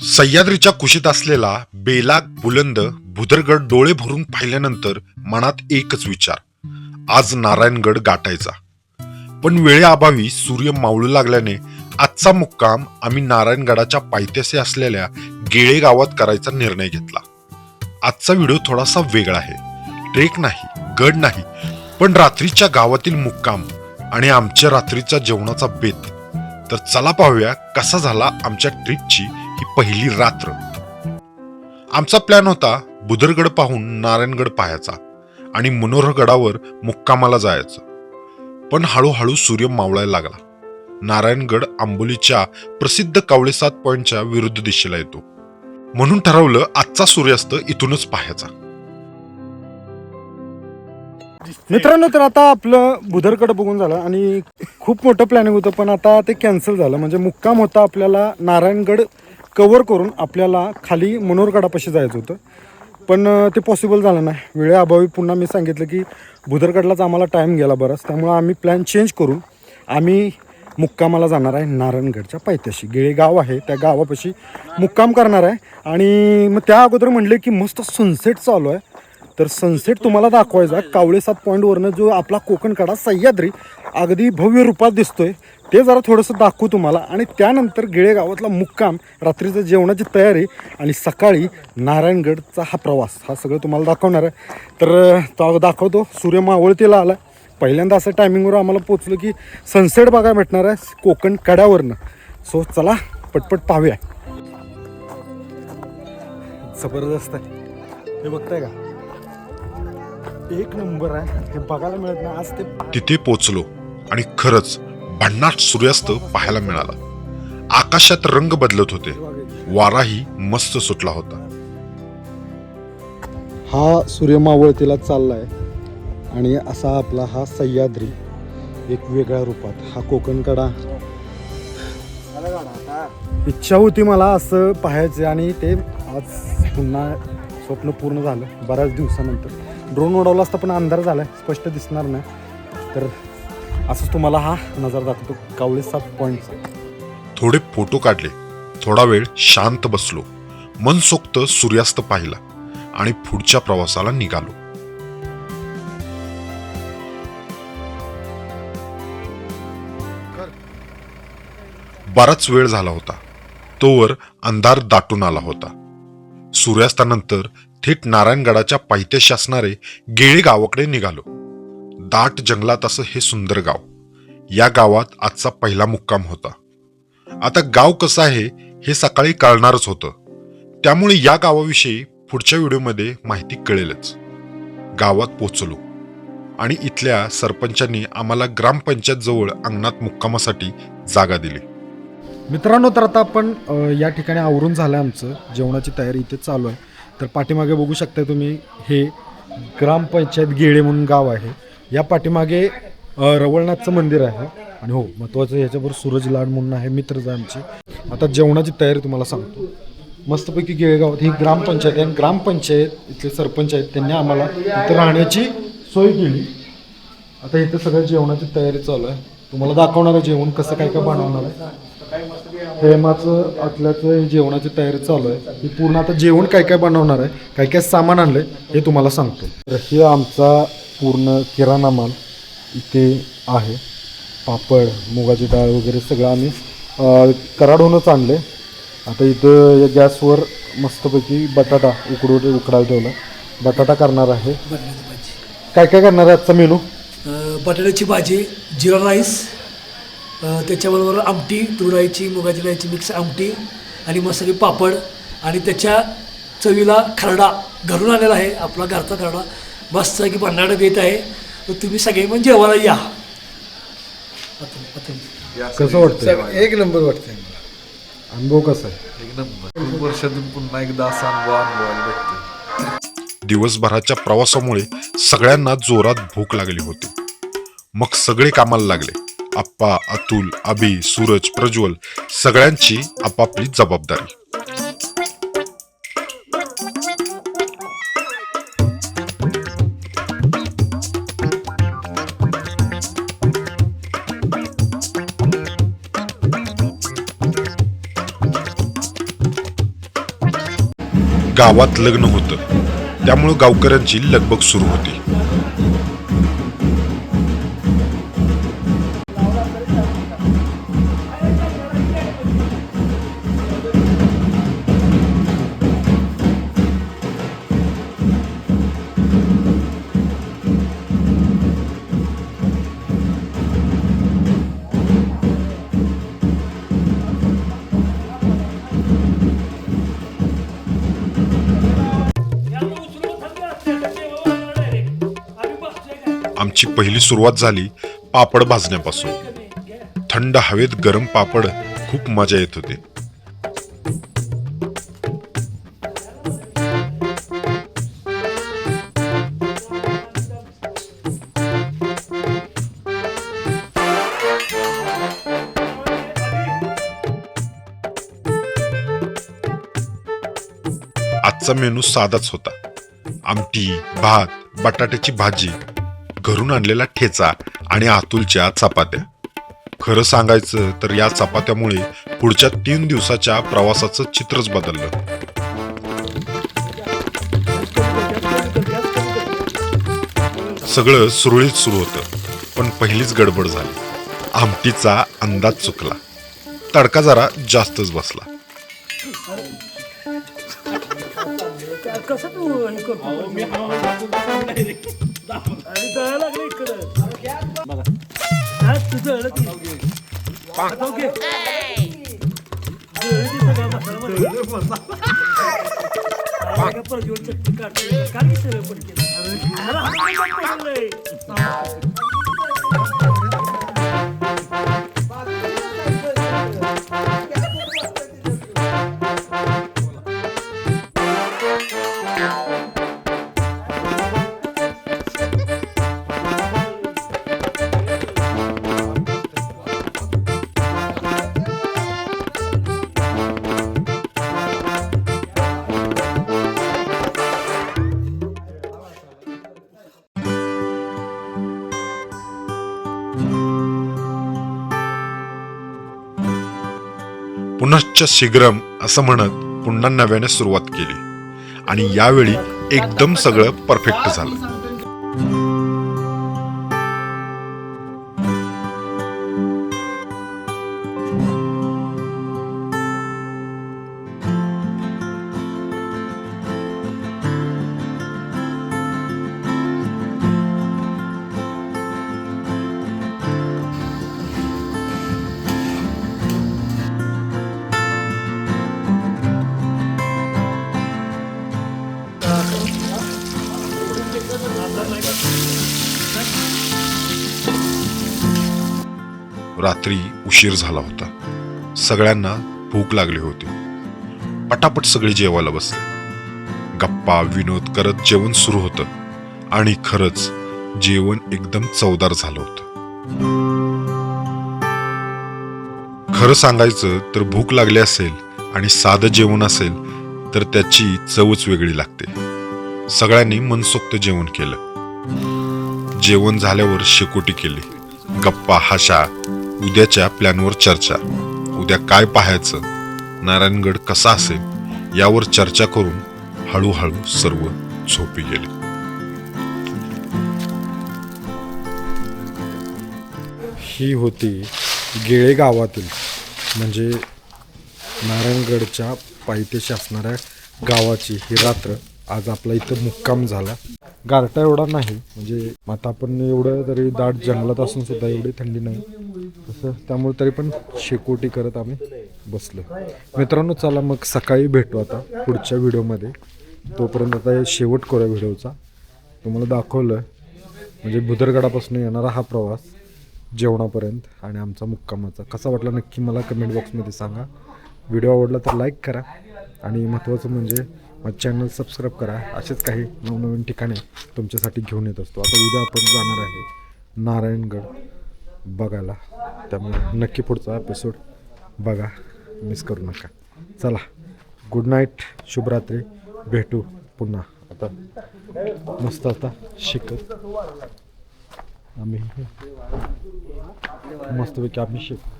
सह्याद्रीच्या कुशीत असलेला बेलाग बुलंद भुदरगड डोळे भरून पाहिल्यानंतर मनात एकच विचार, आज नारायणगड गाठायचा. पण वेळेअभावी सूर्य मावळू लागल्याने आजचा मुक्काम आम्ही नारायणगडाच्या पायथ्याशी असलेल्या गेळे गावात करायचा निर्णय घेतला. आजचा व्हिडिओ थोडासा वेगळा आहे. ट्रेक नाही, गड नाही, पण रात्रीच्या गावातील मुक्काम आणि आमच्या रात्रीच्या जेवणाचा बेत. तर चला पाहूया कसा झाला आमच्या ट्रिपची ही पहिली रात्र. आमचा प्लॅन होता बुदरगड पाहून नारायणगड पाहायचा आणि मनोहरगडावर मुक्कामाला जायचं. पण हळूहळू सूर्य मावळायला लागला. नारायणगड आंबोलीच्या प्रसिद्ध कावळे 7 पॉइंटच्या विरुद्ध दिशेला येतो, म्हणून ठरवलं आजचा सूर्यास्त इथूनच पाहायचा. मित्रांनो, तर आता आपलं बुधरगड बघून झालं आणि खूप मोठं प्लॅनिंग होतं, पण आता ते कॅन्सल झालं. म्हणजे मुक्काम होता आपल्याला नारायणगड कव्हर करून आपल्याला खाली मनोहरगडापाशी जायचं होतं, पण ते पॉसिबल झालं नाही. वेळेअभावी पुन्हा मी सांगितलं की बुधरगडलाच आम्हाला टाईम गेला बराच, त्यामुळं आम्ही प्लॅन चेंज करून आम्ही मुक्कामाला जाणार आहे नारायणगडच्या पायथ्याशी. गेळे गाव आहे, त्या गावापाशी मुक्काम करणार आहे. आणि मग त्या अगोदर म्हणले की मस्त सनसेट चालू आहे, तर सनसेट तुम्हाला दाखवायचा. कावळे 7 पॉईंटवरनं जो आपला कोकण कडा सह्याद्री अगदी भव्य रूपात दिसतोय, ते जरा थोडंसं दाखवू तुम्हाला. आणि त्यानंतर गेळे गावातला मुक्काम, रात्रीचं जेवणाची तयारी आणि सकाळी नारायणगडचा हा प्रवास, हा सगळं तुम्हाला दाखवणार आहे. तर तो दाखवतो. सूर्य मावळतीला आला. पहिल्यांदा असं टायमिंगवर आम्हाला पोचलं की सनसेट बघायला भेटणार आहे कोकण कड्यावरनं. सो चला पटपट पाहूया. जबरदस्त आहे, हे बघताय का? एक नंबर आहे, हे बघायला मिळत नाही आज. ते तिथे पोचलो आणि खरंच भन्नाट सूर्यास्त पाहायला मिळाला. आकाशात रंग बदलत होते, वाराही मस्त सुटला होता. हा सूर्य मावळतीला चाललाय आणि असा आपला हा सह्याद्री एक वेगळ्या रूपात, हा कोकण कडा. इच्छा होती मला असं पाहायचं आणि ते आज पुन्हा स्वप्न पूर्ण झालं. बऱ्याच दिवसानंतर ड्रोन उडवला असता, पण अंधार झालाय, स्पष्ट दिसणार नाही. तर असंच तुम्हाला हा नजारा दाखवतो कावळे 7 पॉईंटचा. थोडे फोटो काढले, थोडा वेळ शांत बसलो, मनसोक्त सूर्यास्त पाहिला आणि पुढच्या प्रवासाला निघालो. बराच वेळ झाला होता, तोवर अंधार दाटून आला होता. सूर्यास्तानंतर थेट नारायणगडाच्या पायथ्याशी असणारे गेळे गावाकडे निघालो. दाट जंगलात असं हे सुंदर गाव. या गावात आजचा पहिला मुक्काम होता. आता गाव कसं आहे हे सकाळी कळणारच होतं, त्यामुळे या गावाविषयी पुढच्या व्हिडिओमध्ये माहिती कळेलच. गावात पोचलो आणि इथल्या सरपंचांनी आम्हाला ग्रामपंचायत जवळ अंगणात मुक्कामासाठी जागा दिली. मित्रांनो, तर आता आपण या ठिकाणी आवरून झालं, आमचं जेवणाची तयारी इथे चालू आहे. तर पाठीमागे बघू शकता तुम्ही, हे ग्रामपंचायत गेळे म्हणून गाव आहे. या पाठीमागे रवळनाथचं मंदिर आहे आणि हो महत्त्वाचं याच्याबरोबर सूरज लाड म्हणून आहे, मित्रच आमची. आता जेवणाची तयारी तुम्हाला सांगतो. मस्तपैकी गेळे गावात ही ग्रामपंचायत आहे. ग्रामपंचायत इथले सरपंच आहेत, त्यांनी आम्हाला इथं राहण्याची सोय केली. आता इथं सगळ्या जेवणाची तयारी चालू आहे. तुम्हाला दाखवणार आहे जेवण कसं काय काय बनवणार आहे. प्रेमाचं आतल्याचं जेवणाची तयारी चालू आहे. ही पूर्ण आता जेवण काय काय बनवणार आहे, काय काय सामान आणलंय हे तुम्हाला सांगतो. तर हे आमचा पूर्ण किराणा माल इथे आहे. पापड, मुगाची डाळ वगैरे सगळं आम्ही कराडहूनच आणले. आता इथं या गॅसवर मस्तपैकी बटाटा उकडायला ठेवला. बटाटा करणार आहे. काय काय करणार आहे आजचा मेनू? बटाट्याची भाजी, जिरा राईस, त्याच्याबरोबर आमटी, तूर डाळीची, मुगाची डाळीची मिक्स आमटी आणि मस्त सगळे पापड आणि त्याच्या चवीला खरडा घरून आलेला आहे, आपला घरचा खरडा. मस्त की भन्नाट बेत आहे. तर तुम्ही सगळे पण जेवायला या. कसं वाटतं? एक नंबर वाटतंय. अनुभव कसा आहे? एक नंबर. खूप वर्षातून पुन्हा एकदा असा अनुभवायला भेटतो. दिवसभराच्या प्रवासामुळे सगळ्यांना जोरात भूक लागली होती. मग सगळे कामाला लागले. आप्पा, अतुल, अभि, सूरज, प्रज्वल सगळ्यांची आपापली जबाबदारी. गावात लग्न होतं, त्यामुळे गावकऱ्यांची लगबग सुरू होती. आमची पहिली सुरुवात झाली पापड भाजण्यापासून. थंड हवेत गरम पापड खूप मजा येत होती. आजचा मेनू साधाच होता. आमटी, भात, बटाट्याची भाजी, घरून आणलेला ठेचा आणि आतुलच्या चपात्या. खरं सांगायचं तर या चपात्यामुळे पुढच्या 3 दिवसाच्या प्रवासाचं चित्रच बदललं. सगळं सुरळीत सुरू होतं, पण पहिलीच गडबड झाली. आमटीचा अंदाज चुकला. तडका जरा जास्तच बसला. कसं तू हे करतो आणि दळायला लागलं इकडं बघा तुझं दळलं ती आता ओके दळलं ती सगळा मसाला परत घेऊन चटणी काढतो काय की सगळं पण पुनश्च शीघ्रम असं म्हणत पुन्हा नव्याने सुरुवात केली आणि यावेळी एकदम सगळं परफेक्ट झालं. रात्री उशीर झाला होता. सगळ्यांना भूक लागली होती. पटापट सगळे जेवायला बसले. गप्पा विनोद करत जेवण सुरू होतं आणि खरंच जेवण एकदम चवदार झालं होतं. खरं सांगायचं तर भूक लागली असेल आणि साधं जेवण असेल तर त्याची चवच वेगळी लागते. सगळ्यांनी मनसोक्त जेवण केलं. जेवण झाल्यावर शेकोटी केली. गप्पा हाशा, उद्याच्या प्लॅनवर चर्चा. उद्या काय पाहायचं, नारायणगड कसा असेल यावर चर्चा करून हळूहळू सर्व झोपी गेले. ही होती गेळे गावातील म्हणजे नारायणगडच्या पायथ्याशी असणाऱ्या गावाची ही रात्र. आज आपला इथं मुक्काम झाला. गारठा एवढा नाही म्हणजे आता आपण एवढं तरी दाट जंगलात असून सुद्धा एवढी थंडी नाही तसं, त्यामुळे तरी पण शेकोटी करत आम्ही बसलो. मित्रांनो चला मग सकाळी भेटू आता पुढच्या व्हिडिओमध्ये. तोपर्यंत आता हे शेवट करूया व्हिडिओचा. तुम्हाला दाखवलं म्हणजे भुदरगडापासून येणारा हा प्रवास जेवणापर्यंत आणि आमचा मुक्कामाचा कसा वाटला नक्की मला कमेंट बॉक्समध्ये सांगा. व्हिडिओ आवडला तर लाईक करा आणि महत्त्वाचं म्हणजे माझं चॅनल सबस्क्राईब करा. असेच काही नवनवीन ठिकाणे तुमच्यासाठी घेऊन येत असतो. आता उद्या आपण जाणार आहे नारायणगड बघायला, त्यामुळे नक्की पुढचा एपिसोड बघा, मिस करू नका. चला गुड नाईट, शुभरात्री, भेटू पुन्हा. आता मस्त आता शिकत आम्ही मस्तपैकी आम्ही शिकू.